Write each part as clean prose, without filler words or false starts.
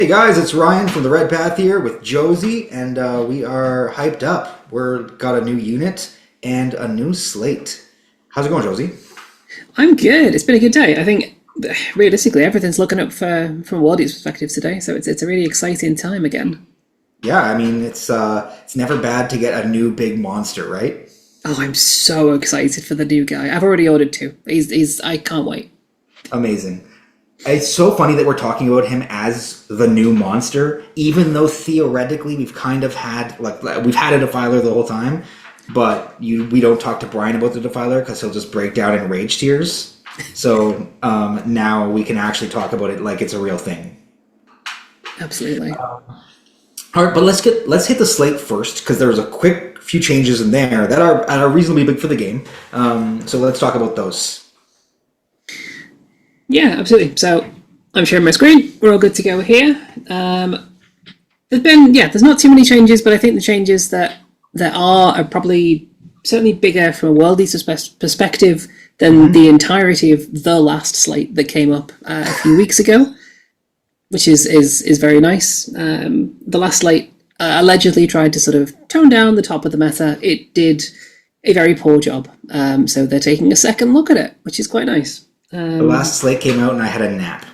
Hey guys, it's Ryan from the Red Path here with Josie, and we are hyped up. We've got a new unit and a new slate. How's it going, Josie? I'm good. It's been a good day. I think realistically everything's looking up from Wardy's perspective today, so it's a really exciting time again. Yeah, I mean it's never bad to get a new big monster, right? Oh, I'm so excited for the new guy. I've already ordered two. I can't wait. Amazing. It's so funny that we're talking about him as the new monster, even though theoretically we've kind of had we've had a Defiler the whole time, but we don't talk to Brian about the Defiler because he'll just break down in rage tears. So now we can actually talk about it like it's a real thing. Absolutely. All right, but let's hit the slate first because there's a quick few changes in there that are reasonably big for the game. So let's talk about those. Yeah, absolutely. So I'm sharing my screen. We're all good to go here. There's not too many changes, but I think the changes that there are probably certainly bigger from a worldy perspective than the entirety of the last slate that came up a few weeks ago, which is very nice. The last slate allegedly tried to sort of tone down the top of the meta. It did a very poor job. So they're taking a second look at it, which is quite nice. The last slate came out and I had a nap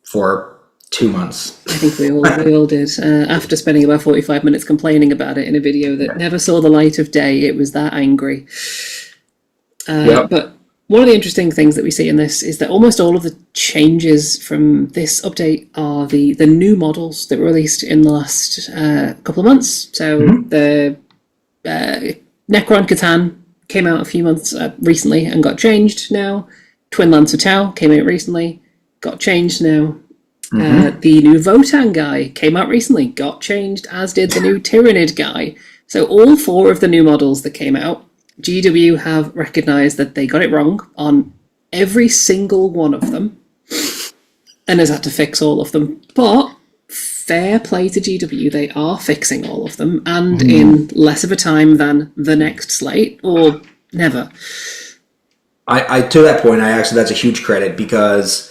for 2 months. I think we all did. After spending about 45 minutes complaining about it in a video that never saw the light of day, it was that angry. But one of the interesting things that we see in this is that almost all of the changes from this update are the new models that were released in the last couple of months. So the Necron Catan came out a few months recently and got changed now. Twin Lancer Tau came out recently, got changed now. The new Votan guy came out recently, got changed, as did the new Tyrannid guy. So all four of the new models that came out, GW have recognised that they got it wrong on every single one of them and has had to fix all of them. But fair play to GW, they are fixing all of them and in less of a time than the next slate or never. I to that point, that's a huge credit because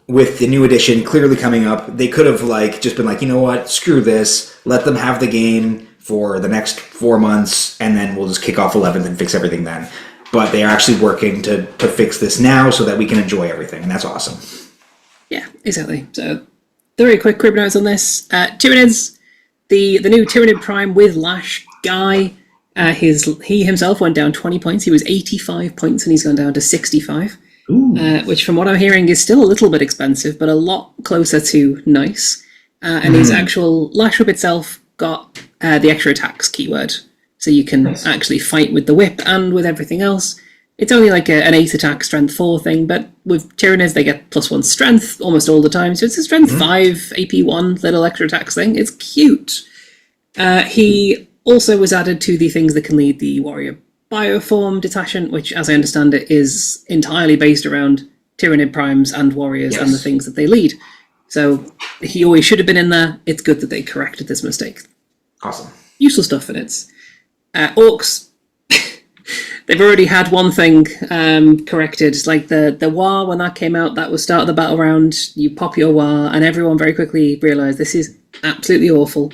with the new edition clearly coming up, they could have just been like, you know what, screw this, let them have the game for the next 4 months, and then we'll just kick off 11th and fix everything then. But they are actually working to fix this now so that we can enjoy everything, and that's awesome. Yeah, exactly. So, very quick crib notes on this. Tyranids, the new Tyrannid Prime with Lash guy. He himself went down 20 points. He was 85 points and he's gone down to 65, which from what I'm hearing is still a little bit expensive, but a lot closer to nice. And his actual Lash Whip itself got the extra attacks keyword. So you can actually fight with the whip and with everything else. It's only like an 8 attack, strength 4 thing, but with Tyranids they get +1 strength almost all the time. So it's a strength 5, AP 1 little extra attacks thing. It's cute. He also was added to the things that can lead the warrior bioform detachment, which, as I understand it, is entirely based around Tyrannid primes and warriors and the things that they lead. So he always should have been in there. It's good that they corrected this mistake. Awesome. Useful stuff in it. Orcs, they've already had one thing corrected. Like the War, when that came out, that was start of the battle round. You pop your War, and everyone very quickly realised this is absolutely awful.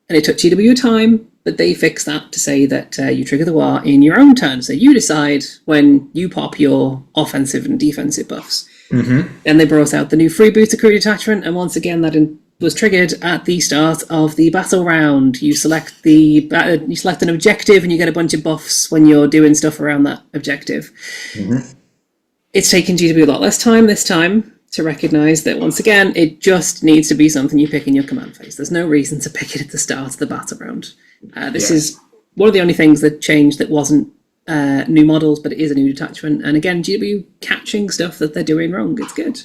And it took GW time, but they fixed that to say that you trigger the War in your own turn. So you decide when you pop your offensive and defensive buffs. Then they brought out the new freebooter crew detachment, and once again that was triggered at the start of the battle round. You select an objective, and you get a bunch of buffs when you're doing stuff around that objective. It's taken GW a lot less time this time to recognise that, once again, it just needs to be something you pick in your command phase. There's no reason to pick it at the start of the battle round. This is one of the only things that changed that wasn't new models, but it is a new detachment. And again, GW catching stuff that they're doing wrong. It's good.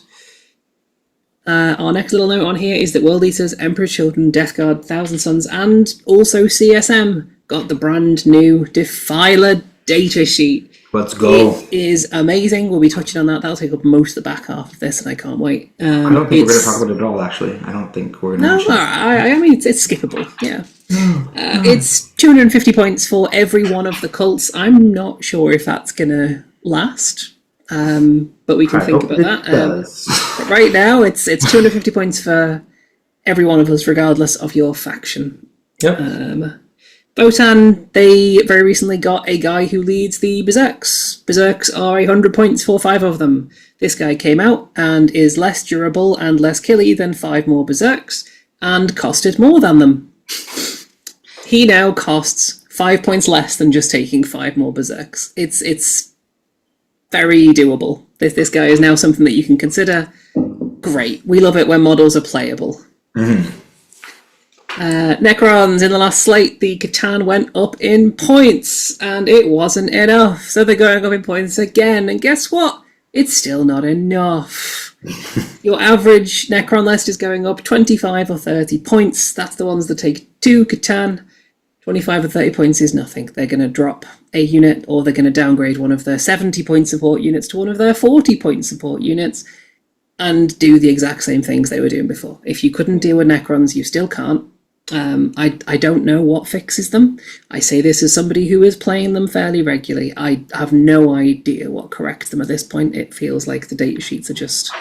Our next little note on here is that World Eaters, Emperor's Children, Death Guard, Thousand Suns, and also CSM got the brand new Defiler datasheet. Let's go. It is amazing. We'll be touching on that. That'll take up most of the back half of this, and I can't wait. I don't think we're going to talk about it at all, actually. I don't think we're going to. No, I mean, it's skippable, yeah. It's 250 points for every one of the cults. I'm not sure if that's going to last, but we can think about that. But right now, it's 250 points for every one of us, regardless of your faction. Yep. Botan, they very recently got a guy who leads the Berserks. Berserks are 100 points for 5 of them. This guy came out and is less durable and less killy than 5 more Berserks, and costed more than them. He now costs 5 points less than just taking 5 more Berserks. It's very doable. This guy is now something that you can consider. Great. We love it when models are playable. Mm-hmm. Necrons, in the last slate, the Catan went up in points, and it wasn't enough. So they're going up in points again, and guess what? It's still not enough. Your average Necron list is going up 25 or 30 points. That's the ones that take 2 Catan. 25 or 30 points is nothing. They're going to drop a unit, or they're going to downgrade one of their 70-point support units to one of their 40-point support units, and do the exact same things they were doing before. If you couldn't deal with Necrons, you still can't. I don't know what fixes them. I say this as somebody who is playing them fairly regularly. I have no idea what corrects them at this point. It feels like the data sheets are just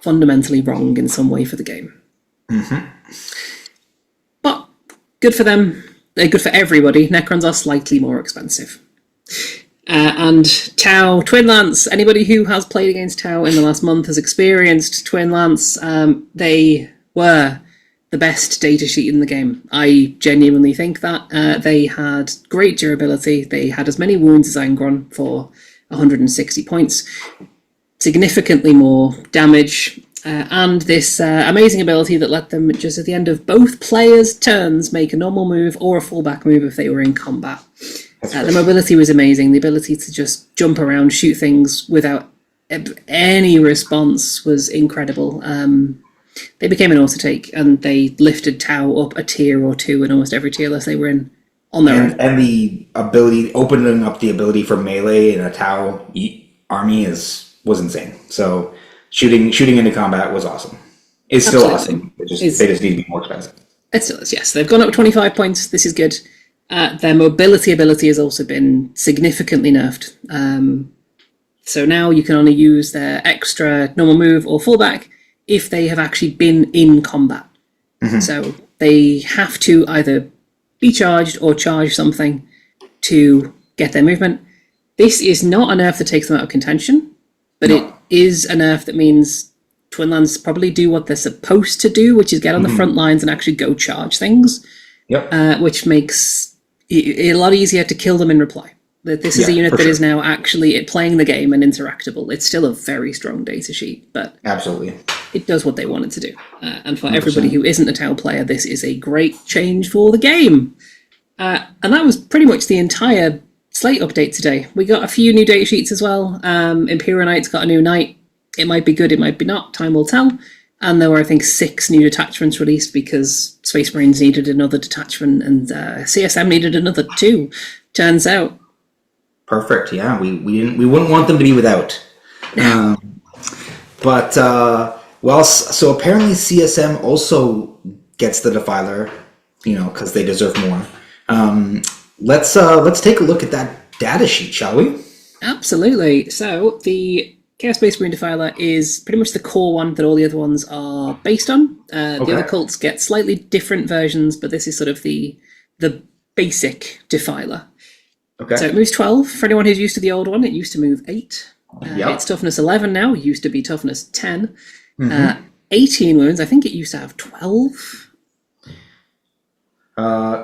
fundamentally wrong in some way for the game. Mm-hmm. But good for them. They're good for everybody. Necrons are slightly more expensive. And Tau, Twin Lance, anybody who has played against Tau in the last month has experienced Twin Lance. They were the best data sheet in the game. I genuinely think that. They had great durability. They had as many wounds as Angron for 160 points. Significantly more damage. And this amazing ability that let them, just at the end of both players' turns, make a normal move or a fallback move if they were in combat. The mobility was amazing. The ability to just jump around, shoot things without any response was incredible. They became an auto-take, and they lifted Tau up a tier or 2 in almost every tier list they were in on their own. And the ability, opening up the ability for melee in a Tau army was insane. So shooting into combat was awesome. It's still awesome. They just need to be more expensive. It still is, yes. They've gone up 25 points. This is good. Their mobility ability has also been significantly nerfed. So now you can only use their extra normal move or fallback if they have actually been in combat. Mm-hmm. So they have to either be charged or charge something to get their movement. This is not a nerf that takes them out of contention, but it is a nerf that means Twin Lands probably do what they're supposed to do, which is get on the front lines and actually go charge things, which makes it a lot easier to kill them in reply. This is a unit that is now actually playing the game and interactable. It's still a very strong data sheet, but absolutely, it does what they want it to do. And for 100%. Everybody who isn't a Tau player, this is a great change for the game. And that was pretty much the entire Slate update today. We got a few new data sheets as well. Imperial Knight's got a new knight. It might be good, it might be not. Time will tell. And there were, I think, 6 new detachments released because Space Marines needed another detachment and CSM needed another 2. Turns out. Perfect. Yeah, we wouldn't want them to be without. So apparently CSM also gets the Defiler, because they deserve more. Let's take a look at that data sheet, shall we? Absolutely. So the Chaos Space Marine Defiler is pretty much the core one that all the other ones are based on. The other cults get slightly different versions, but this is sort of the basic Defiler. Okay. So it moves 12. For anyone who's used to the old one, it used to move 8. It's toughness 11 now. It used to be toughness 10. 18 wounds. I think it used to have 12.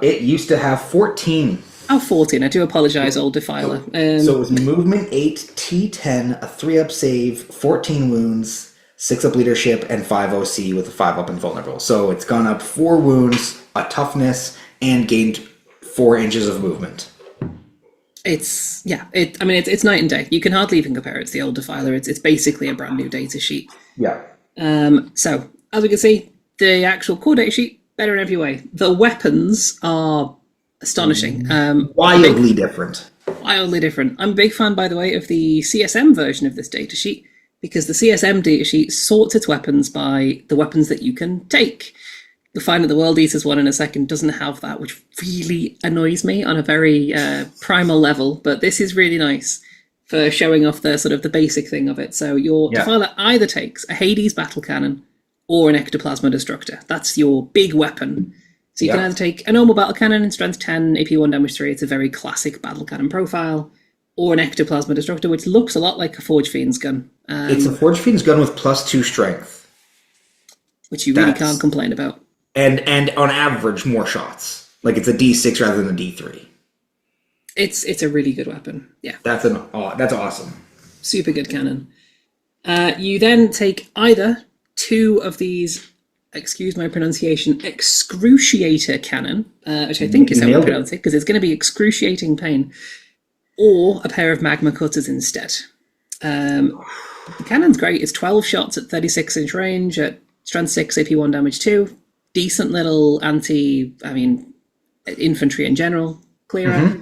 It used to have 14. Oh, 14. I do apologise, old Defiler. So it was movement 8, T10, a 3-up save, 14 wounds, 6-up leadership, and 5 OC with a 5-up invulnerable. So it's gone up 4 wounds, a toughness, and gained 4 inches of movement. It's night and day. You can hardly even compare it to the old Defiler. It's basically a brand new data sheet. Yeah. So as we can see, the actual core datasheet, better in every way. The weapons are astonishing. Wildly different. Wildly different. I'm a big fan, by the way, of the CSM version of this datasheet, because the CSM datasheet sorts its weapons by the weapons that you can take. You'll find that the World Eaters one in a second doesn't have that, which really annoys me on a very primal level, but this is really nice for showing off the sort of the basic thing of it. So your Defiler either takes a Hades battle cannon or an Ectoplasma Destructor. That's your big weapon. So you can either take a normal battle cannon in strength 10, AP 1, damage 3, it's a very classic battle cannon profile, or an Ectoplasma Destructor, which looks a lot like a Forge Fiend's gun. It's a Forge Fiend's gun with +2 strength. Which you really can't complain about. And on average, more shots. Like it's a D6 rather than a D3. It's a really good weapon. Yeah. That's awesome. Super good cannon. You then take either two of these, excuse my pronunciation, excruciator cannon, which I think is how we pronounce it, because it's going to be excruciating pain, or a pair of magma cutters instead. The cannon's great. It's 12 shots at 36-inch range at strength 6, AP 1, damage 2. Decent little infantry in general clearer.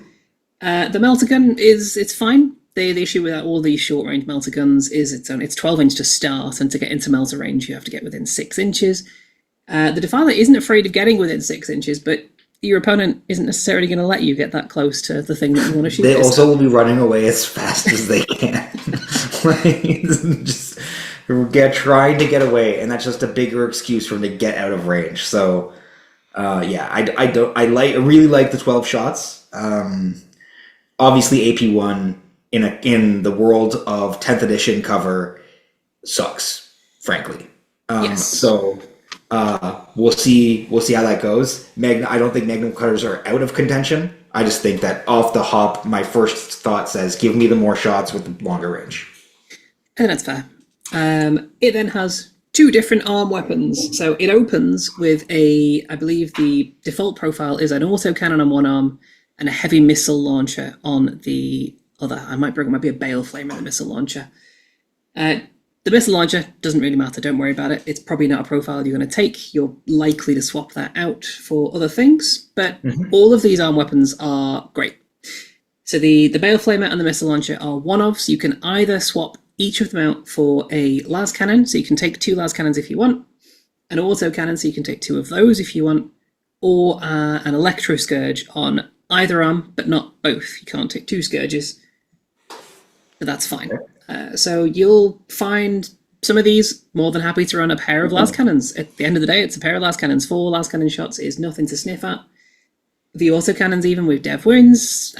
The melter gun it's fine. The issue with all these short range melter guns is it's 12 inch to start, and to get into melter range you have to get within 6 inches. The Defiler isn't afraid of getting within 6 inches, but your opponent isn't necessarily going to let you get that close to the thing that you want to shoot. They also will be running away as fast as they can. Trying to get away, and that's just a bigger excuse for them to get out of range. So, I really like the 12 shots. Obviously, AP1 in the world of 10th edition cover sucks, frankly. Yes. So we'll see how that goes. I don't think Magnum cutters are out of contention. I just think that off the hop, my first thought says, give me the more shots with the longer range. And that's fair. It then has two different arm weapons. So it opens with I believe the default profile is an autocannon on one arm and a heavy missile launcher on the other. It might be a bale flame in the missile launcher. The missile launcher doesn't really matter, don't worry about it. It's probably not a profile you're going to take. You're likely to swap that out for other things, but all of these arm weapons are great. So the bale flamer and the missile launcher are one-offs. You can either swap each of them out for a las cannon, so you can take 2 las cannons if you want, an auto cannon, so you can take 2 of those if you want, or an electro scourge on either arm, but not both. You can't take 2 scourges, but that's fine. So you'll find some of these more than happy to run a pair of las cannons. At the end of the day, it's a pair of las cannons. 4 las cannon shots is nothing to sniff at. The auto cannons, even with dev wounds,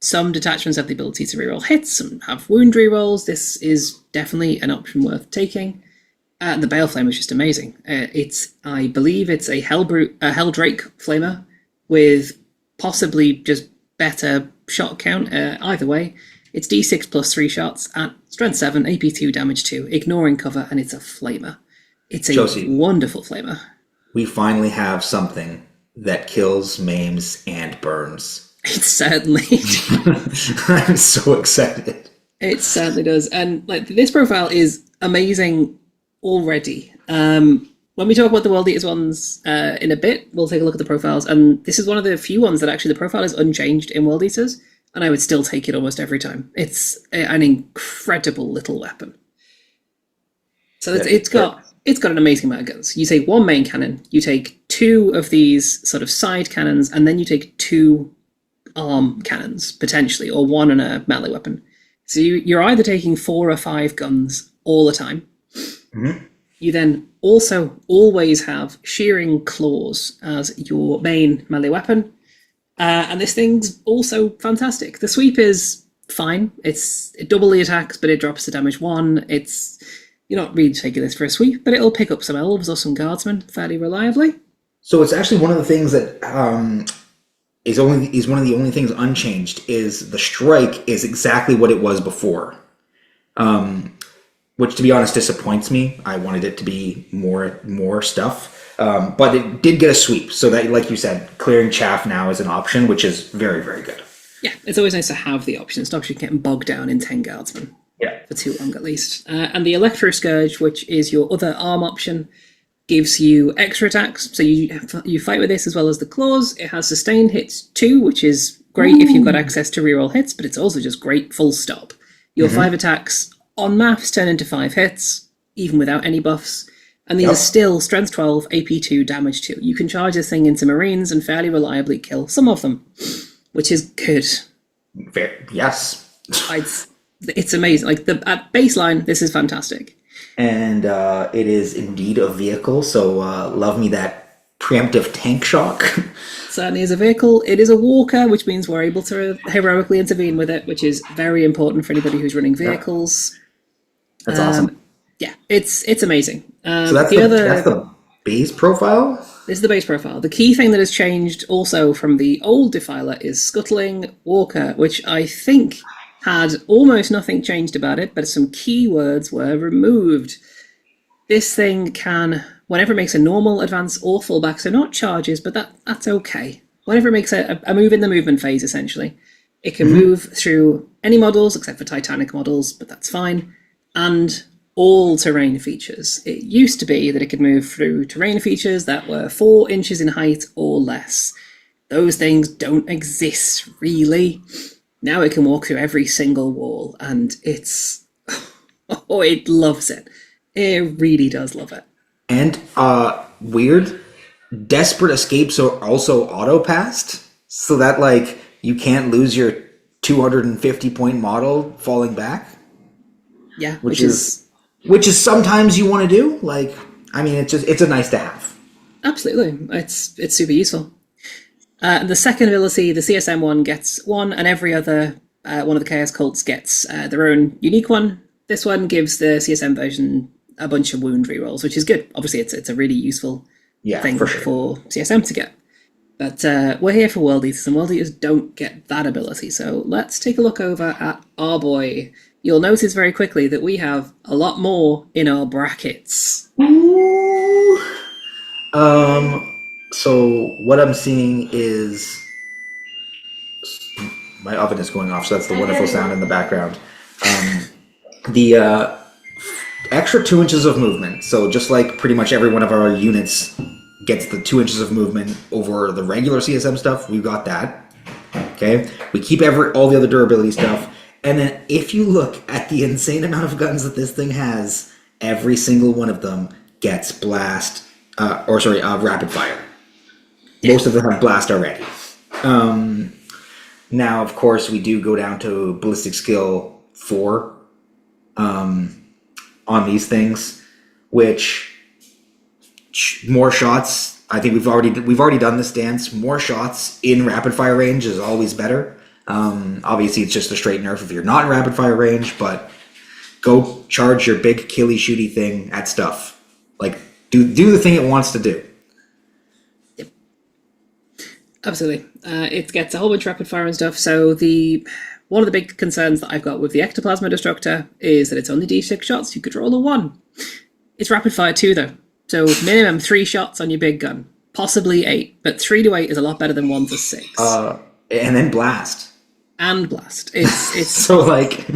some detachments have the ability to reroll hits and have wound rerolls. This is definitely an option worth taking. The Bale Flame is just amazing. I believe it's a Helldrake Flamer with possibly just better shot count. Either way, it's D6 plus 3 shots at strength 7, AP 2, damage 2, ignoring cover, and it's a Flamer. It's a Josie, wonderful Flamer. We finally have something that kills, maims, and burns. It certainly does. I'm so excited. It certainly does. And this profile is amazing already. When we talk about the World Eaters ones in a bit, we'll take a look at the profiles. And this is one of the few ones that actually the profile is unchanged in World Eaters, and I would still take it almost every time. It's an incredible little weapon. So it's got an amazing amount of guns. You take 1 main cannon, you take 2 of these sort of side cannons, and then you take 2 arm cannons, potentially, or 1 and a melee weapon. So you're either taking 4 or 5 guns all the time. Mm-hmm. You then also always have shearing claws as your main melee weapon. And this thing's also fantastic. The sweep is fine. It doubly attacks, but it drops to damage 1. You're not really taking this for a sweep, but it'll pick up some elves or some guardsmen fairly reliably. So it's actually one of the things that is one of the only things unchanged is the strike is exactly what it was before, which to be honest disappoints me. I wanted it to be more stuff, but it did get a sweep. So that, like you said, clearing chaff now is an option, which is very, very good. Yeah, it's always nice to have the option. It stops you getting bogged down in 10 guardsmen. Yeah, for too long at least. And the Electro Scourge, which is your other arm option, gives you extra attacks. So you fight with this as well as the claws. It has sustained hits too, which is great if you've got access to reroll hits, but it's also just great full stop. Your 5 attacks on maps turn into 5 hits, even without any buffs. And these are still Strength 12, AP 2, Damage 2. You can charge this thing into Marines and fairly reliably kill some of them, which is good. Yes. It's amazing. Like, at baseline, this is fantastic. And it is indeed a vehicle, so love me that preemptive tank shock. Certainly is a vehicle. It is a walker, which means we're able to heroically intervene with it, which is very important for anybody who's running vehicles. That's awesome. Yeah, it's amazing. So that's the base profile? This is the base profile. The key thing that has changed also from the old Defiler is Scuttling Walker, which I think had almost nothing changed about it, but some keywords were removed. This thing can, whenever it makes a normal, advance, or fullback, so not charges, but that's okay. Whenever it makes a move in the movement phase, essentially, it can move through any models, except for Titanic models, but that's fine, and all terrain features. It used to be that it could move through terrain features that were 4 inches in height or less. Those things don't exist, really. Now it can walk through every single wall, and it's... oh, it loves it. It really does love it. And, weird, Desperate Escapes are also auto-passed, so that, like, you can't lose your 250-point model falling back. Yeah, which is sometimes you want to do. Like, I mean, it's a nice to have. Absolutely. It's super useful. The second ability, the CSM one, gets one, and every other one of the Chaos Cults gets their own unique one. This one gives the CSM version a bunch of wound rerolls, which is good. Obviously, it's a really useful thing for CSM to get. But we're here for World Eaters, and World Eaters don't get that ability. So let's take a look over at our boy. You'll notice very quickly that we have a lot more in our brackets. Ooh. So what I'm seeing is my oven is going off, so that's the wonderful sound in the background. The extra 2 inches of movement. So just like pretty much every one of our units gets the 2 inches of movement over the regular CSM stuff, we've got that. Okay, we keep all the other durability stuff. And then if you look at the insane amount of guns that this thing has, every single one of them gets rapid fire. Yeah. Most of them have blast already. Now, of course, we do go down to ballistic skill 4 on these things, which more shots. I think we've already done this dance. More shots in rapid fire range is always better. Obviously, it's just a straight nerf if you're not in rapid fire range, but go charge your big killy shooty thing at stuff. Like, do the thing it wants to do. Yep. Absolutely. It gets a whole bunch of rapid fire and stuff. So one of the big concerns that I've got with the Ectoplasma Destructor is that it's only D6 shots. You could roll a 1. It's rapid fire 2, though. So minimum 3 shots on your big gun. Possibly 8. But 3 to 8 is a lot better than 1 to 6. And then blast. And blast. It's so like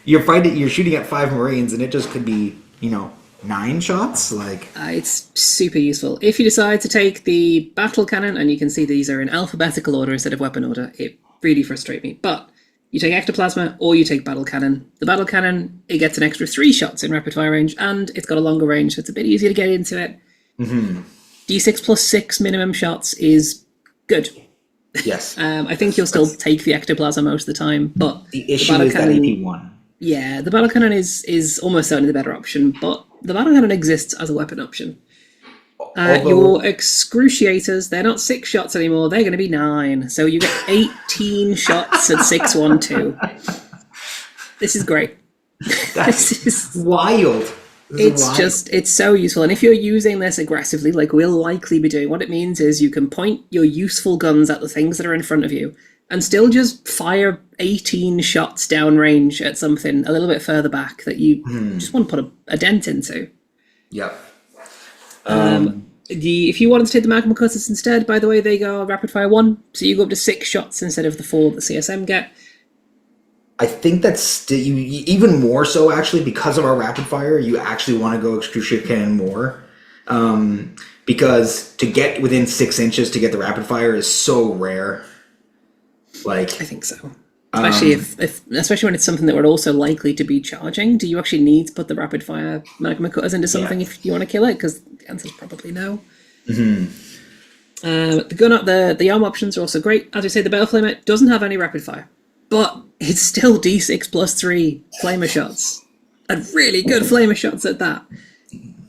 you're shooting at 5 Marines and it just could be 9 shots. Like it's super useful if you decide to take the battle cannon, and you can see these are in alphabetical order instead of weapon order. It really frustrates me, but you take Ectoplasma or you take battle cannon. The battle cannon, it gets an extra 3 shots in rapid fire range, and it's got a longer range, so it's a bit easier to get into it. D6 plus 6 minimum shots is good. Yes. I think you'll still take the Ectoplasm most of the time, but the issue is that AP1. Yeah, the battle cannon is almost certainly the better option, but the battle cannon exists as a weapon option. Your excruciators, they're not 6 shots anymore, they're going to be 9. So you get 18 shots at 612. This is great. This is wild. It's so useful. And if you're using this aggressively, like we'll likely be doing, what it means is you can point your useful guns at the things that are in front of you and still just fire 18 shots downrange at something a little bit further back that you just want to put a dent into. Yep. If you wanted to take the magma cutters instead, by the way, they go rapid fire 1, so you go up to 6 shots instead of the 4 that CSM get. I think that's even more so actually because of our rapid fire. You actually want to go excruciating cannon more, because to get within 6 inches to get the rapid fire is so rare. Like I think so. Especially especially when it's something that we're also likely to be charging. Do you actually need to put the rapid fire magma cutters into something if you want to kill it? Because the answer is probably no. The arm options are also great. As we say, the Battle Flamer doesn't have any rapid fire, but it's still D6 plus 3 flamer shots, and really good flamer shots at that.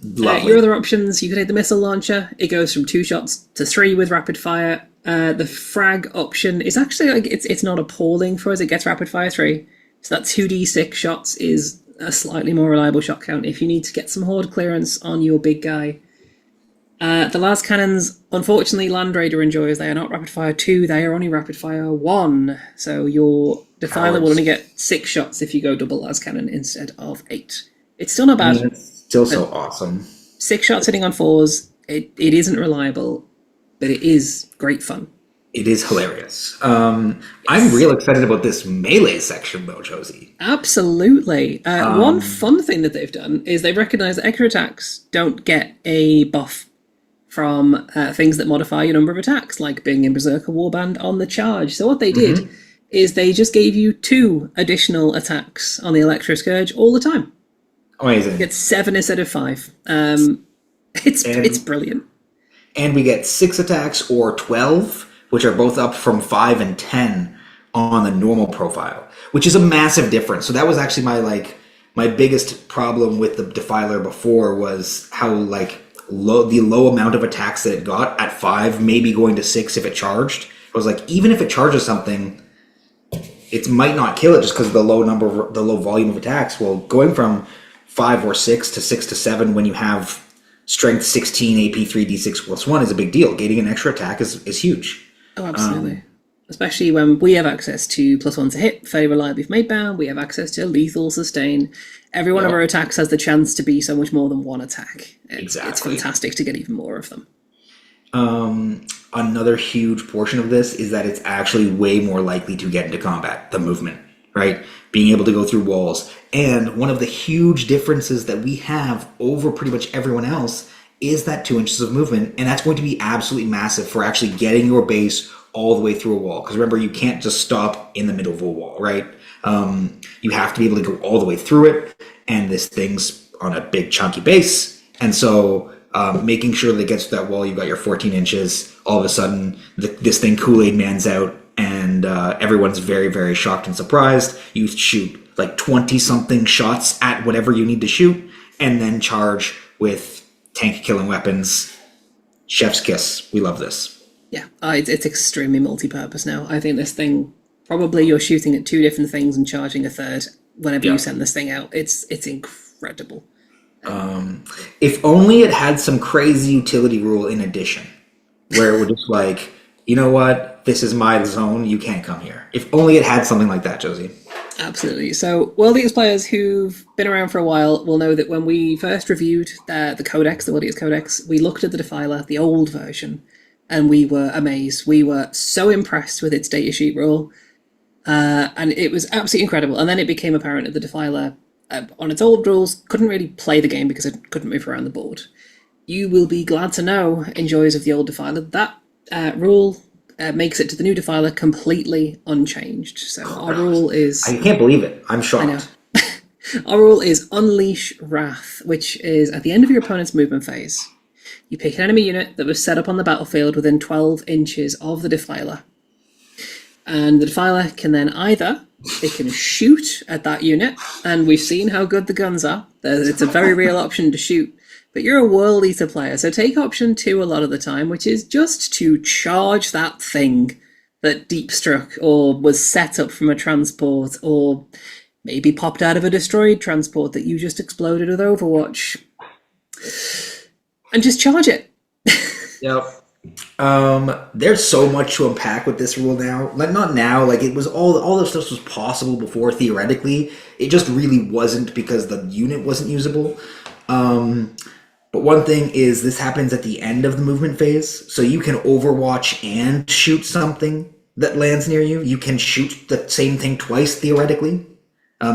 Your other options, you could take the missile launcher. It goes from 2 shots to 3 with rapid fire. The frag option is actually it's not appalling for us. It gets rapid fire 3, so that 2d6 shots is a slightly more reliable shot count if you need to get some horde clearance on your big guy. The las cannons, unfortunately, Land Raider enjoyers, they are not rapid fire 2, they are only rapid fire 1. So your Defiler will only get 6 shots if you go double las cannon instead of 8. It's still not bad. It's still so awesome. 6 shots hitting on 4s, it isn't reliable, but it is great fun. It is hilarious. I'm real excited about this melee section, though, Josie. Absolutely. One fun thing that they've done is they've recognized that extra attacks don't get a buff from things that modify your number of attacks, like being in Berserker Warband on the charge. So what they did is they just gave you 2 additional attacks on the Electro Scourge all the time. Amazing. You get 7 instead of 5. It's brilliant. And we get 6 attacks or 12, which are both up from 5 and 10 on the normal profile, which is a massive difference. So that was actually my biggest problem with the Defiler before, was how the low amount of attacks that it got at 5, maybe going to 6 if it charged. I was like, even if it charges something, it might not kill it just because of the low volume of attacks. Well, going from 5 or 6 to 6 to 7 when you have strength 16, AP 3, D6 plus 1 is a big deal. Getting an extra attack is huge. Oh, absolutely. Especially when we have access to +1 to hit, very reliably from 8-bound, we have access to lethal sustain. Every one of our attacks has the chance to be so much more than one attack. Exactly. It's fantastic to get even more of them. Another huge portion of this is that it's actually way more likely to get into combat, the movement, right? Being able to go through walls. And one of the huge differences that we have over pretty much everyone else is that 2 inches of movement, and that's going to be absolutely massive for actually getting your base all the way through a wall. Because remember, you can't just stop in the middle of a wall, right? You have to be able to go all the way through it, and this thing's on a big chunky base. And so making sure that it gets to that wall, you've got your 14 inches, all of a sudden this thing Kool-Aid Man's out, and everyone's very, very shocked and surprised. You shoot like 20-something shots at whatever you need to shoot, and then charge with tank-killing weapons. Chef's kiss. We love this. Yeah, it's extremely multi-purpose now. I think this thing, probably you're shooting at 2 different things and charging a third whenever you send this thing out. It's incredible. If only it had some crazy utility rule in addition, where it would just like, you know what, this is my zone, you can't come here. If only it had something like that, Josie. Absolutely. So, World Eaters players who've been around for a while will know that when we first reviewed the Codex, the World Eaters Codex, we looked at the Defiler, the old version, and we were amazed. We were so impressed with its datasheet rule, and it was absolutely incredible. And then it became apparent that the Defiler, on its old rules, couldn't really play the game because it couldn't move around the board. You will be glad to know, enjoyers of the old Defiler, that rule makes it to the new Defiler completely unchanged. So our rule is... I can't believe it. I'm shocked. I know. Our rule is Unleash Wrath, which is at the end of your opponent's movement phase. You pick an enemy unit that was set up on the battlefield within 12 inches of the Defiler. And the Defiler can then either... It can shoot at that unit, and we've seen how good the guns are. It's a very real option to shoot. But you're a World Eater player, so take option 2 a lot of the time, which is just to charge that thing that deep struck or was set up from a transport or maybe popped out of a destroyed transport that you just exploded with Overwatch. And just charge it. Yep. There's so much to unpack with this rule now. Like, not now, like it was all this stuff was possible before theoretically. It just really wasn't because the unit wasn't usable. But one thing is this happens at the end of the movement phase, so you can Overwatch and shoot something that lands near you, you can shoot the same thing twice, theoretically.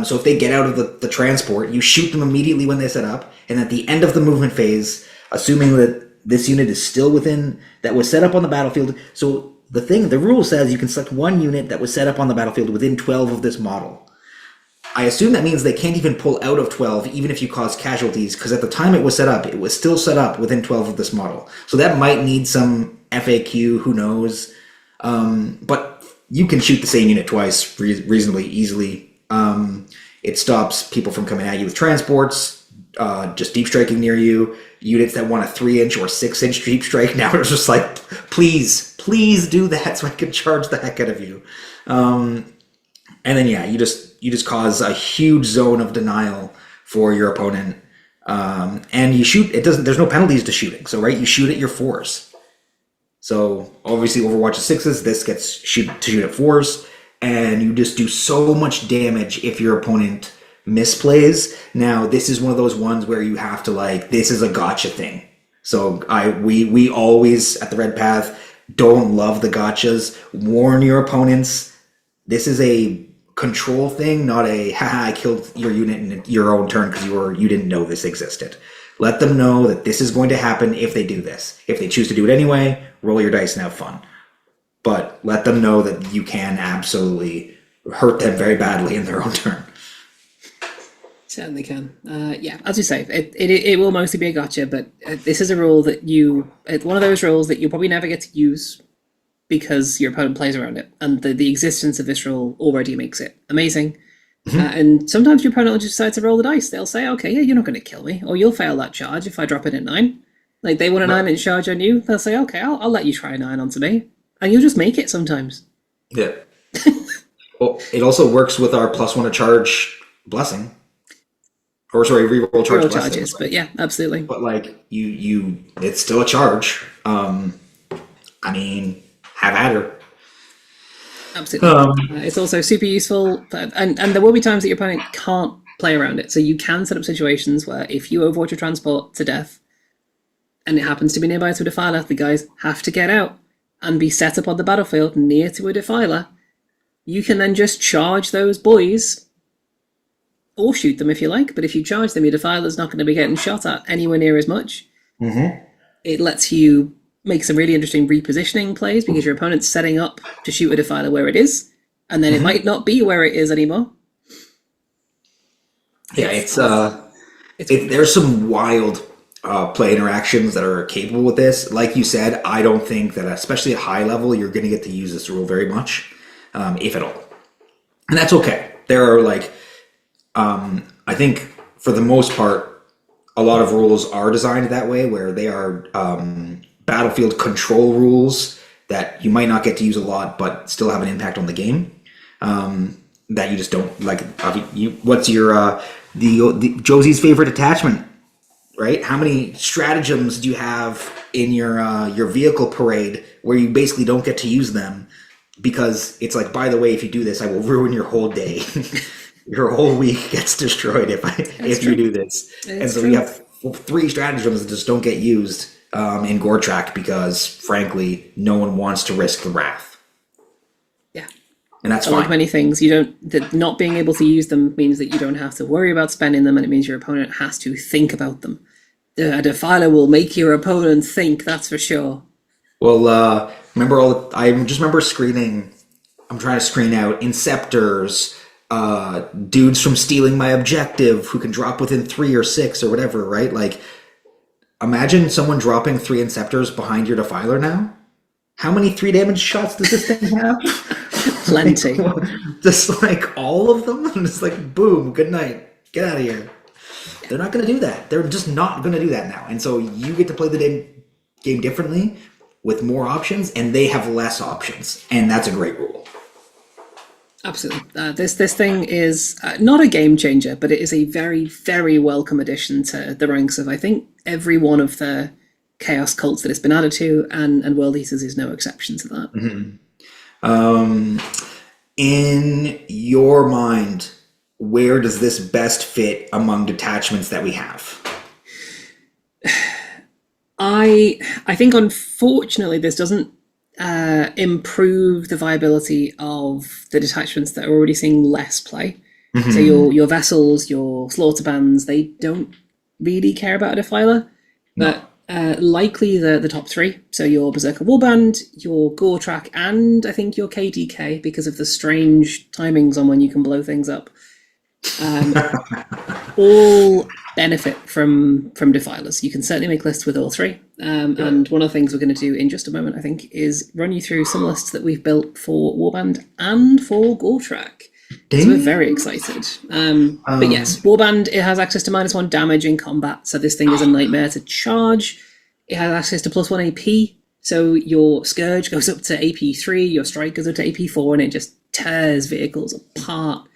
So if they get out of the transport, you shoot them immediately when they set up, and at the end of the movement phase, assuming that this unit is still within, that was set up on the battlefield. So the rule says you can select one unit that was set up on the battlefield within 12 of this model. I assume that means they can't even pull out of 12, even if you cause casualties, because at the time it was set up, it was still set up within 12 of this model. So that might need some FAQ, who knows. But you can shoot the same unit twice reasonably easily. It stops people from coming at you with transports, just deep striking near you. Units that want a 3-inch or 6-inch deep strike, now it's just like, please do that so I can charge the heck out of you. And then you just cause a huge zone of denial for your opponent. And you shoot, there's no penalties to shooting. So right, you shoot at your 4s. So obviously Overwatch is 6s, this gets shoot at 4s, and you just do so much damage if your opponent misplays. Now this is one of those ones where you have to this is a gotcha thing. So we always at the Red Path don't love the gotchas. Warn your opponents. This is a control thing, not a I killed your unit in your own turn because you didn't know this existed. Let them know that this is going to happen if they do this. If they choose to do it anyway, roll your dice and have fun. But let them know that you can absolutely hurt them very badly in their own turn. Certainly can. As you say, it will mostly be a gotcha, but this is a rule that it's one of those rules that you probably never get to use because your opponent plays around it, and the existence of this rule already makes it amazing. Mm-hmm. And sometimes your opponent will just decide to roll the dice. They'll say, okay, yeah, you're not going to kill me, or you'll fail that charge if I drop it at 9. Like, they want a 9-inch charge on you, they'll say, okay, I'll let you try a 9 onto me. And you'll just make it sometimes. Yeah. Well, it also works with our +1 to charge blessing. Or sorry, reroll charge blessing. Charges, but yeah, absolutely. But you it's still a charge. I mean, have at her. Absolutely. It's also super useful, and there will be times that your opponent can't play around it. So you can set up situations where if you overwatch a transport to death, and it happens to be nearby to a defiler, the guys have to get out and be set up on the battlefield near to a defiler. You can then just charge those boys, or shoot them if you like. But if you charge them, your defiler's not going to be getting shot at anywhere near as much. Mm-hmm. It lets you make some really interesting repositioning plays because your opponent's setting up to shoot a defiler where it is, and then it might not be where it is anymore. Yeah, there's some wild play interactions that are capable with this. Like you said, I don't think that, especially at high level, you're going to get to use this rule very much, if at all. And that's okay. There are I think for the most part, a lot of rules are designed that way, where they are battlefield control rules that you might not get to use a lot, but still have an impact on the game. That you just don't like. What's your the Josie's favorite attachment? Right? How many stratagems do you have in your vehicle parade where you basically don't get to use them because it's like, by the way, if you do this, I will ruin your whole day. Your whole week gets destroyed if you do this. And so we have 3 stratagems that just don't get used in Gore Track because, frankly, no one wants to risk the wrath. Yeah. And that's fine. Like many things, not being able to use them means that you don't have to worry about spending them, and it means your opponent has to think about them. A defiler will make your opponent think, that's for sure. Well, I just remember screening. I'm trying to screen out Inceptors, dudes from stealing my objective who can drop within 3 or 6 or whatever, right? Like, imagine someone dropping 3 Inceptors behind your defiler now. How many 3 damage shots does this thing have? Plenty. Just all of them? And it's boom, good night. Get out of here. They're not going to do that. They're just not going to do that now. And so you get to play the game differently with more options, and they have less options. And that's a great rule. Absolutely. This thing is not a game changer, but it is a very, very welcome addition to the ranks of, I think, every one of the Chaos cults that it's been added to, and World Eaters is no exception to that. Mm-hmm. In your mind, where does this best fit among detachments that we have? I think, unfortunately, this doesn't improve the viability of the detachments that are already seeing less play. Mm-hmm. So your vessels, your slaughter bands, they don't really care about a defiler, but likely the top three. So your Berserker Warband, your Gore Track, and I think your KDK, because of the strange timings on when you can blow things up, all benefit from defilers. You can certainly make lists with all three. And one of the things we're going to do in just a moment, I think, is run you through some lists that we've built for Warband and for Gore Track. So we're very excited. But yes, Warband, it has access to -1 damage in combat, so this thing is a nightmare to charge. It has access to +1 AP, so your Scourge goes up to AP 3, your Strike goes up to AP 4, and it just tears vehicles apart.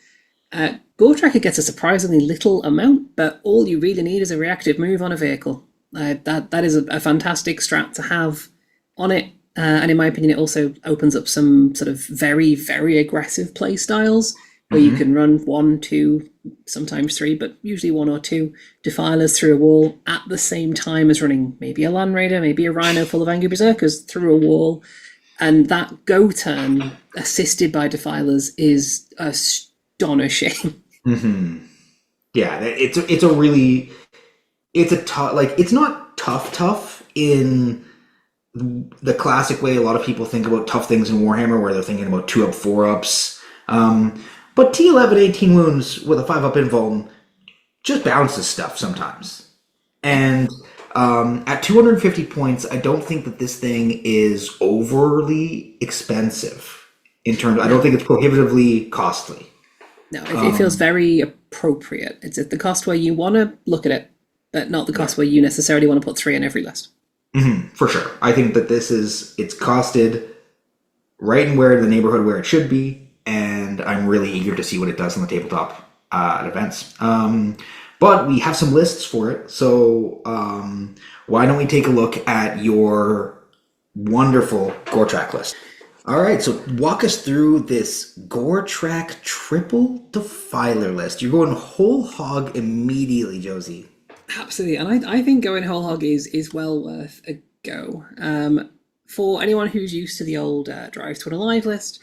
Gore Tracker gets a surprisingly little amount, but all you really need is a reactive move on a vehicle. That is a fantastic strat to have on it. And in my opinion, it also opens up some sort of very, very aggressive play styles where you can run 1, 2, sometimes 3, but usually 1 or 2 defilers through a wall at the same time as running maybe a Land Raider, maybe a Rhino full of Angry Berserkers through a wall. And that go turn assisted by defilers is astonishing. Yeah, it's a tough, like, it's not tough in the classic way a lot of people think about tough things in Warhammer, where they're thinking about 2-up, 4-ups. But T11, 18 wounds with a 5-up invuln just bounces stuff sometimes. And at 250 points, I don't think that this thing is overly expensive in terms. I don't think it's prohibitively costly. No, it feels very appropriate. It's at the cost where you want to look at it, but not the cost where you necessarily want to put 3 in every list. For sure. I think that it's costed right in the neighborhood where it should be, and I'm really eager to see what it does on the tabletop at events. But we have some lists for it, so why don't we take a look at your wonderful Gore Track list? All right, so walk us through this Gore Track triple defiler list. You're going whole hog immediately, Josie. Absolutely, and I think going whole hog is well worth a go. For anyone who's used to the old Drive to Unalive list,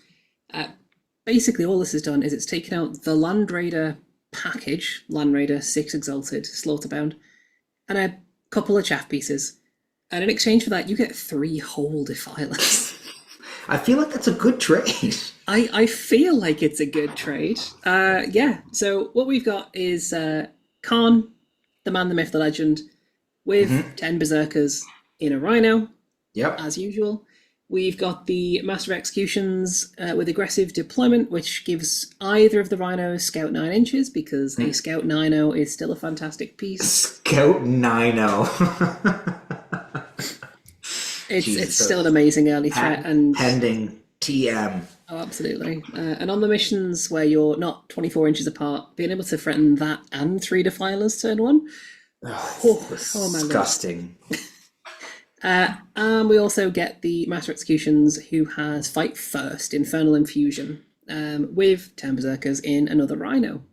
basically all this has done is it's taken out the Land Raider package, Land Raider 6 Exalted, Slaughterbound, and a couple of chaff pieces. And in exchange for that, you get 3 whole defilers. I feel like that's a good trade. I feel like it's a good trade. Yeah, so what we've got is Khorne, the man, the myth, the legend, with 10 Berserkers in a Rhino, as usual. We've got the Master of Executions with aggressive deployment, which gives either of the Rhinos Scout 9 inches, because a Scout 9-0 is still a fantastic piece. Scout 9-0. It's still an amazing early threat. And pending TM. Oh, absolutely. And on the missions where you're not 24 inches apart, being able to threaten that and 3 defilers turn 1. Disgusting. And we also get the Master Executions, who has Fight First, Infernal Infusion, with 10 Berserkers in another Rhino.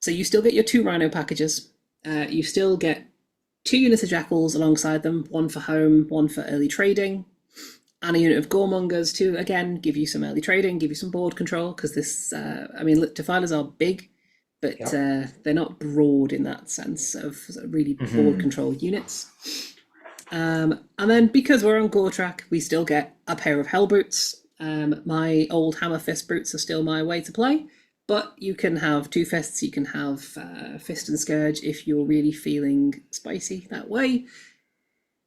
So you still get your 2 Rhino packages. You still get 2 units of Jackals alongside them, 1 for home, 1 for early trading, and a unit of Goremongers to, again, give you some early trading, give you some board control, because this, defilers are big, but they're not broad in that sense of really board control units. And then because we're on Gore Track, we still get a pair of Hell Brutes. My old Hammer Fist Brutes are still my way to play, but you can have 2 Fists, you can have Fist and Scourge if you're really feeling spicy that way.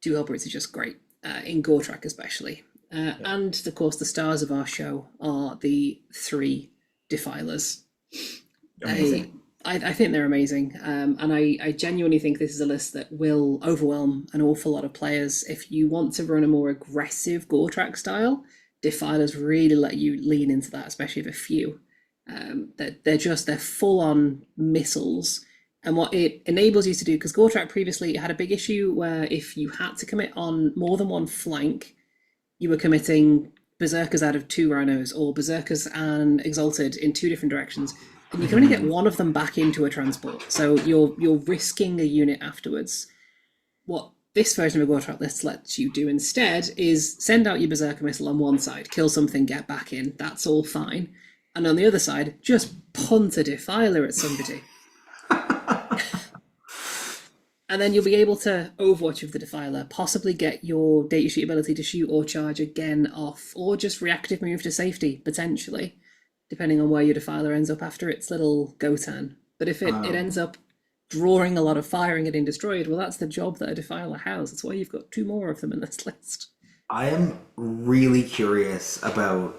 2 Hell Brutes are just great, in Gore Track especially. And of course the stars of our show are the 3 Defilers. I think they're amazing, and I genuinely think this is a list that will overwhelm an awful lot of players. If you want to run a more aggressive Gore Track style, Defilers really let you lean into that, especially with a few. They're full-on missiles, and what it enables you to do, because Gore Track previously had a big issue where if you had to commit on more than one flank, you were committing Berserkers out of 2 Rhinos, or Berserkers and Exalted in 2 different directions, and you can only get one of them back into a transport, so you're risking a unit afterwards. What this version of a Gore Trap list lets you do instead is send out your Berserker Missile on one side, kill something, get back in, that's all fine. And on the other side, just punt a Defiler at somebody. And then you'll be able to Overwatch with the Defiler, possibly get your datasheet ability to shoot or charge again off, or just reactive move to safety, potentially, depending on where your Defiler ends up after its little go turn. But if it ends up drawing a lot of fire and getting destroyed, well, that's the job that a Defiler has. That's why you've got 2 more of them in this list. I am really curious about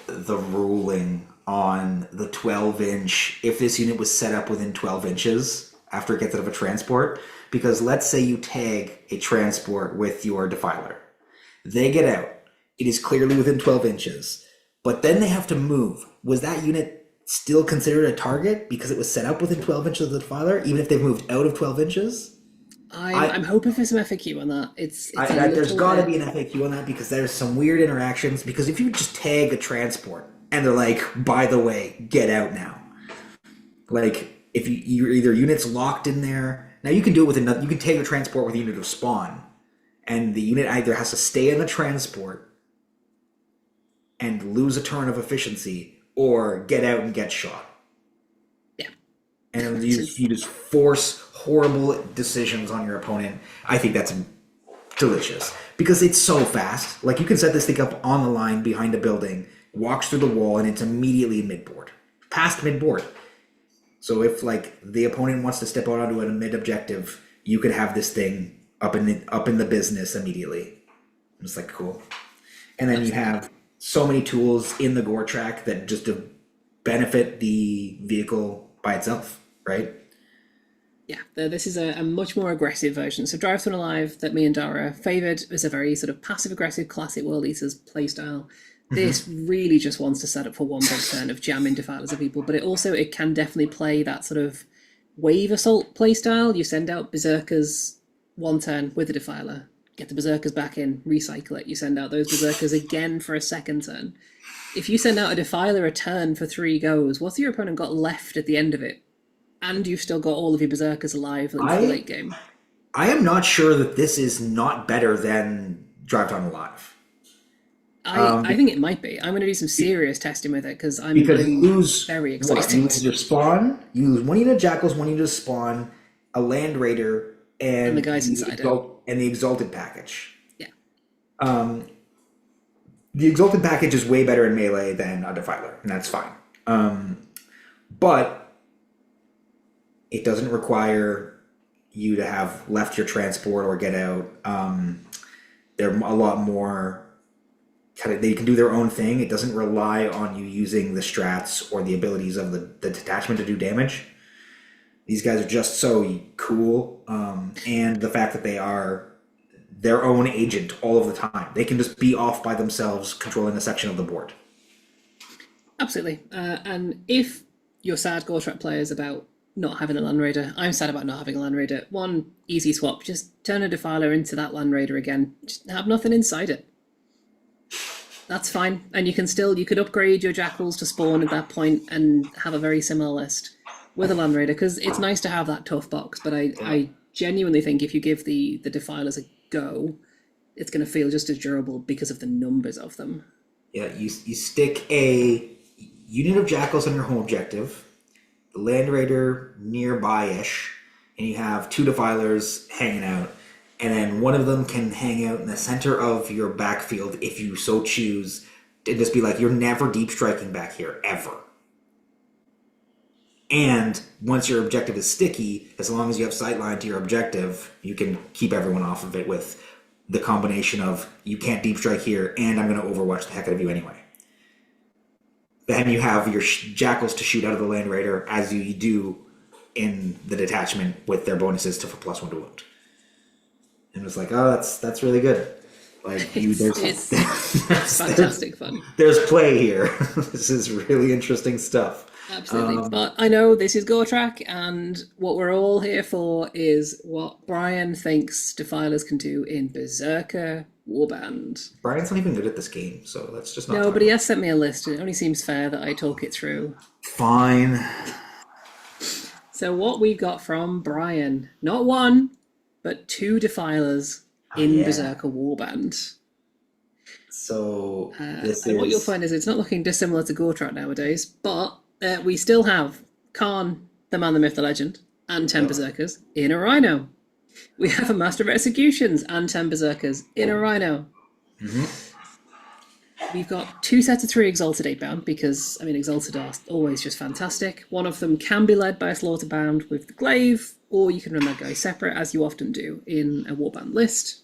the ruling on the 12-inch, if this unit was set up within 12 inches after it gets out of a transport. Because let's say you tag a transport with your Defiler. They get out. It is clearly within 12 inches. But then they have to move. Was that unit still considered a target because it was set up within 12 inches of the Defiler, even if they've moved out of 12 inches? I'm hoping for some FAQ on that. There's got to be an FAQ on that, because there's some weird interactions. Because if you just tag a transport and they're like, by the way, get out now. Like, if your either unit's locked in there. Now you can do it with another. You can tag a transport with a unit of spawn, and the unit either has to stay in the transport and lose a turn of efficiency, or get out and get shot. Yeah. And you just force horrible decisions on your opponent. I think that's delicious, because it's so fast. Like, you can set this thing up on the line behind a building, walks through the wall, and it's immediately mid-board. Past mid-board. So if, like, the opponent wants to step out onto a mid-objective, you could have this thing up in the business immediately. It's like, cool. And then you have so many tools in the Gore track that just benefit the vehicle by itself, right? Yeah, this is a much more aggressive version. So Drive to Alive, that me and Dara favoured, is a very sort of passive-aggressive classic World Eaters playstyle. This really just wants to set up for one big turn of jamming Defilers at people, but it can definitely play that sort of wave assault playstyle. You send out Berserkers one turn with a Defiler, get the Berserkers back in, recycle it. You send out those Berserkers again for a second turn. If you send out a Defiler a turn for 3 goes, what's your opponent got left at the end of it? And you've still got all of your Berserkers alive in the late game. I am not sure that this is not better than Drive Time Alive. I think it might be. I'm going to do some serious testing with it, because I'm very excited. You lose your spawn, you lose 1 unit of Jackals, 1 unit of spawn, a Land Raider, and the guys inside it. And the Exalted package. Yeah. The Exalted package is way better in melee than a Defiler, and that's fine. But it doesn't require you to have left your transport or get out. They're a lot more... They can do their own thing. It doesn't rely on you using the strats or the abilities of the detachment to do damage. These guys are just so cool. And the fact that they are their own agent all of the time. They can just be off by themselves controlling a section of the board. Absolutely. And if you're sad, Gore Trap players, about not having a Land Raider, I'm sad about not having a Land Raider. One easy swap, just turn a Defiler into that Land Raider again. Just have nothing inside it. That's fine, and you could upgrade your Jackals to spawn at that point and have a very similar list with a Land Raider, because it's nice to have that tough box, but I genuinely think if you give the Defilers a go, it's going to feel just as durable because of the numbers of them. Yeah, you stick a unit of Jackals on your home objective, the Land Raider nearby-ish, and you have 2 Defilers hanging out. And then one of them can hang out in the center of your backfield if you so choose, and just be like, you're never deep striking back here, ever. And once your objective is sticky, as long as you have sightline to your objective, you can keep everyone off of it with the combination of, you can't deep strike here, and I'm going to overwatch the heck out of you anyway. Then you have your Jackals to shoot out of the Land Raider, as you do in the detachment with their bonuses for +1 to wound. And it's like, oh, that's really good. Like, it's fantastic fun. There's play here. This is really interesting stuff. Absolutely. But I know this is Gore Track, and what we're all here for is what Brian thinks Defilers can do in Berserker Warband. Brian's not even good at this game, so let's just not. No, but he has sent me a list, and it only seems fair that I talk it through. Fine. So what we've got from Brian, not 1, but 2 Defilers in Berserker Warband. So and what you'll find is it's not looking dissimilar to Gortrat nowadays, but we still have Khorne, the man, the myth, the legend, and 10 Berserkers in a Rhino. We have a Master of Executions and 10 Berserkers in a Rhino. We've got 2 sets of 3 Exalted 8-bound, because, I mean, Exalted are always just fantastic. One of them can be led by a Slaughterbound with the Glaive, or you can run that guy separate, as you often do in a Warband list.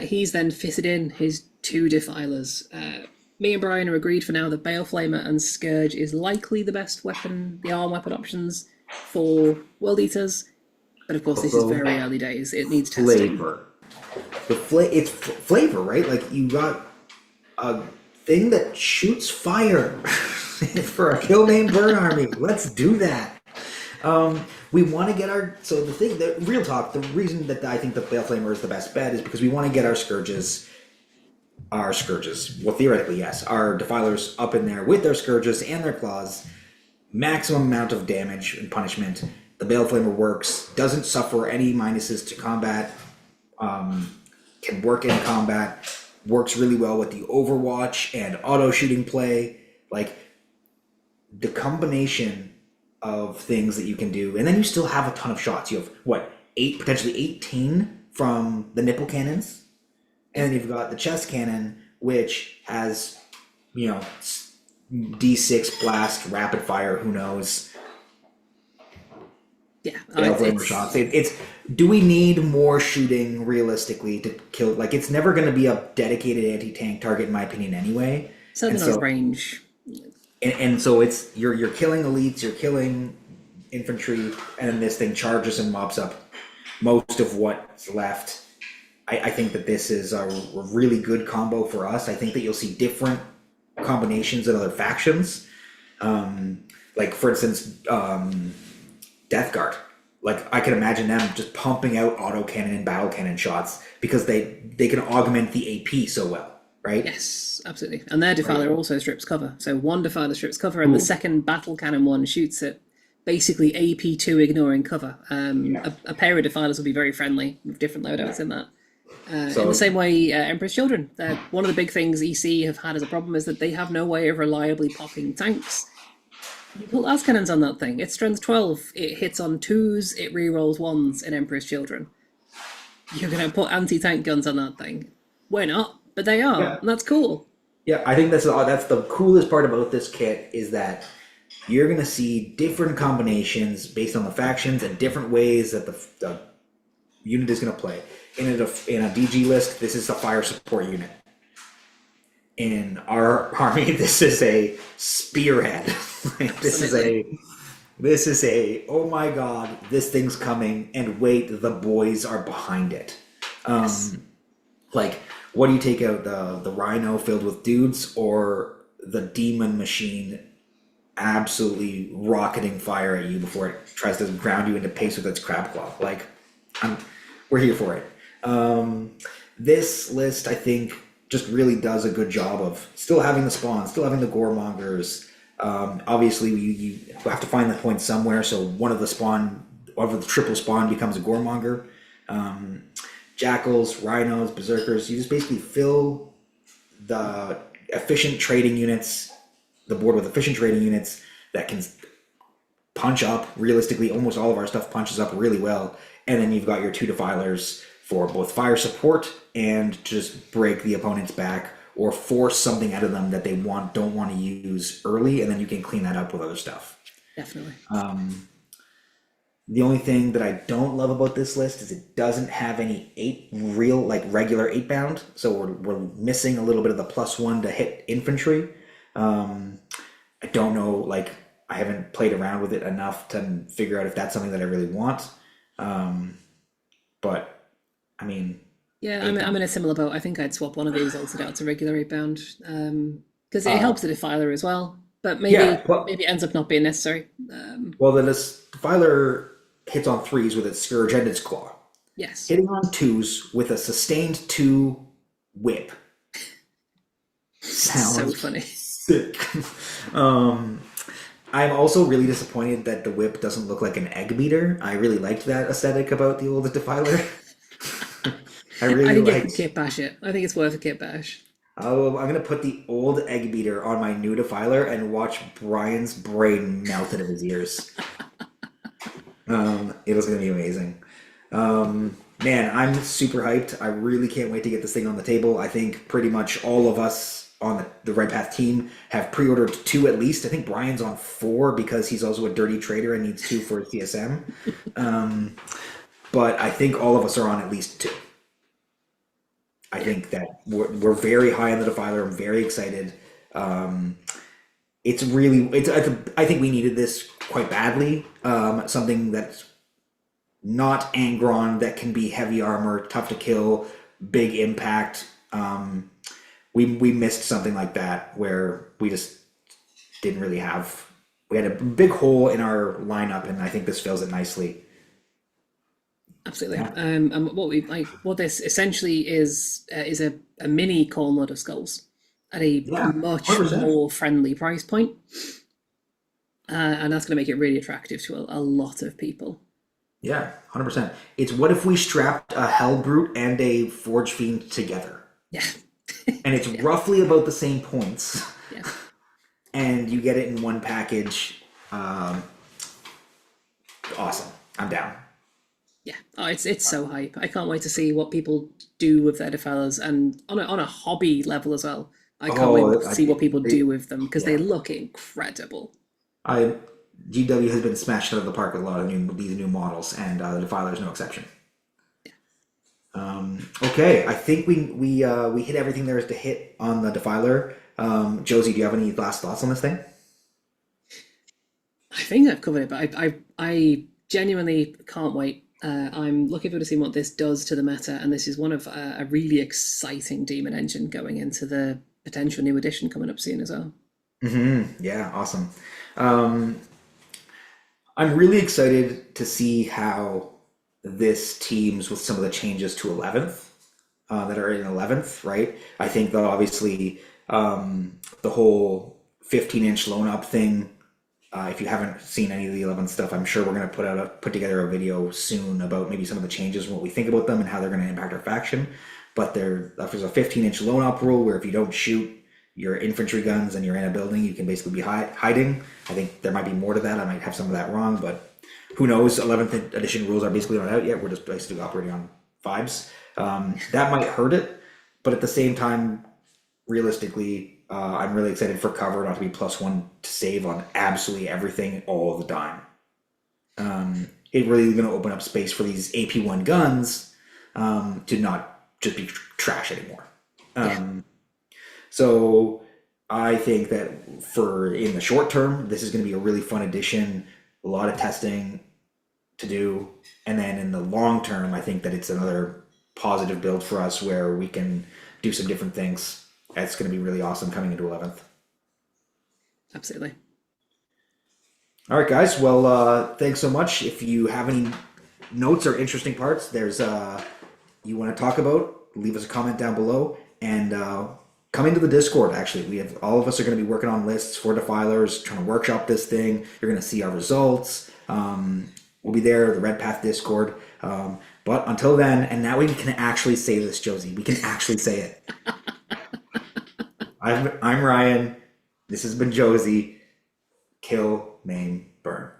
He's then fitted in his 2 Defilers. Me and Brian are agreed for now that Baleflamer and Scourge is likely the best weapon, the arm weapon options for World Eaters. But of course, this is very early days. It needs testing. Flavor. It's flavor, right? Like, you got a thing that shoots fire for a kill, name, burn army. Let's do that. We want to get our... So the real talk, the reason that I think the Baleflamer is the best bet is because we want to get our Scourges, well, theoretically, yes, our Defilers up in there with their Scourges and their Claws, maximum amount of damage and punishment. The Baleflamer works, doesn't suffer any minuses to combat, can work in combat, works really well with the Overwatch and auto shooting play. Like, the combination of things that you can do, and then you still have a ton of shots. You have, 8, potentially 18 from the nipple cannons, and then you've got the chest cannon, which has, D6 blast, rapid fire, who knows. Yeah, shots. Do we need more shooting realistically to kill? Like, it's never going to be a dedicated anti-tank target, in my opinion, anyway. Certainly not range. And so it's you're killing elites, you're killing infantry, and this thing charges and mops up most of what's left. I think that this is a really good combo for us. I think that you'll see different combinations in other factions. Like, for instance, Death Guard. Like, I can imagine them just pumping out autocannon and battle cannon shots because they can augment the AP so well, right? Yes, absolutely. And their Defiler also strips cover. So one Defiler strips cover, and the second battle cannon one shoots at basically AP2 ignoring cover. A pair of Defilers will be very friendly with different loadouts in that. In the same way, Emperor's Children. One of the big things EC have had as a problem is that they have no way of reliably popping tanks. You put las cannons on that thing. It's strength 12. It hits on 2s. It rerolls 1s in Emperor's Children. You're going to put anti-tank guns on that thing. Why not? But they are, and that's cool. Yeah, I think that's the coolest part about this kit is that you're going to see different combinations based on the factions and different ways that the unit is going to play. In a DG list, this is a fire support unit. In our army, this is a spearhead. This is a oh my god, this thing's coming, and wait, the boys are behind it. Like, what do you take out, the Rhino filled with dudes, or the demon machine absolutely rocketing fire at you before it tries to ground you into pace with its crab claw? Like, we're here for it. This list, I think, just really does a good job of still having the spawn, still having the goremongers. Obviously, you have to find the point somewhere, so one of the triple spawn becomes a goremonger. Jackals, rhinos, berserkers, you just basically fill the efficient trading units, the board with efficient trading units that can punch up. Realistically, almost all of our stuff punches up really well. And then you've got your 2 Defilers for both fire support and just break the opponent's back or force something out of them that they don't want to use early, and then you can clean that up with other stuff. Definitely. The only thing that I don't love about this list is it doesn't have any regular 8-bound, so we're missing a little bit of the +1 to hit infantry. I don't know, I haven't played around with it enough to figure out if that's something that I really want. But I mean, yeah, I'm in a similar boat. I think I'd swap one of these Exalted out to regular 8-bound because it helps the Defiler as well. But maybe it ends up not being necessary. Well, then this Defiler hits on 3s with its Scourge and its Claw. Yes. Hitting on 2s with a sustained 2 whip. Sounds so funny. Sick. I'm also really disappointed that the whip doesn't look like an egg beater. I really liked that aesthetic about the old Defiler. I I really think you could liked. kit bash it. I think it's worth a kit bash. Oh, I'm gonna put the old egg beater on my new Defiler and watch Brian's brain melt out of his ears. It was gonna be amazing. Man, I'm super hyped. I really can't wait to get this thing on the table. I think pretty much all of us on the Red Path team have pre-ordered two at least. I think Brian's on four because he's also a dirty trader and needs two for his TSM. But I think all of us are on at least two. I think that we're very high on the Defiler. I'm very excited. It's really, I think we needed this quite badly. Something that's not Angron, that can be heavy armor, tough to kill, big impact. We missed something like that where we just didn't really have. We had a big hole in our lineup, and I think this fills it nicely. Absolutely. Yeah, And what this essentially is a mini Khorne Lord of Skulls at a yeah, much 100%. more friendly price point, and that's going to make it really attractive to a lot of people. Yeah, 100%. It's what if we strapped a Hell Brute and a Forge Fiend together, Yeah, and it's yeah, roughly about the same points, yeah, and you get it in one package. Um, awesome. I'm down. yeah. Oh, it's so hype. I can't wait to see what people do with their defilers, and on a hobby level as well. I can't wait Oh, to see what people do with them because they yeah. look incredible. I GW has been smashed out of the park with a lot of these new models, and the Defiler is no exception. Okay, I think we hit everything there is to hit on the Defiler. Josie, do you have any last thoughts on this thing? I think I've covered it, but I genuinely can't wait. I'm looking forward to seeing what this does to the meta, and this is one of a really exciting demon engine going into the potential new edition coming up soon as well. Yeah, awesome. Um, I'm really excited to see how this teams with some of the changes to 11th that are in 11th, right? I think that obviously the whole 15-inch loan up thing. If you haven't seen any of the 11th stuff, I'm sure we're going to put together a video soon about maybe some of the changes, what we think about them, and how they're going to impact our faction. But there's a 15-inch loan up rule where if you don't shoot your infantry guns and you're in a building, you can basically be hiding. I think there might be more to that. I might have some of that wrong, but who knows? 11th edition rules are basically not out yet. We're just basically operating on vibes. That might hurt it, but at the same time, realistically, I'm really excited for cover not to be +1 to save on absolutely everything all the time. It really is going to open up space for these AP1 guns to not just be trash anymore. Yeah, So I think that for in the short term, this is going to be a really fun addition, a lot of testing to do. And then in the long term, I think that it's another positive build for us where we can do some different things. It's going to be really awesome coming into 11th. absolutely. All right, guys. Well, thanks so much. If you have any notes or interesting parts, you want to talk about, leave us a comment down below, and come into the Discord. Actually, we have all of us are going to be working on lists for Defilers, trying to workshop this thing. You're going to see our results. We'll be there, the Red Path Discord. But until then, and now we can actually say this, Josie. We can actually say it. I'm Ryan. This has been Josie. Kill, maim, burn.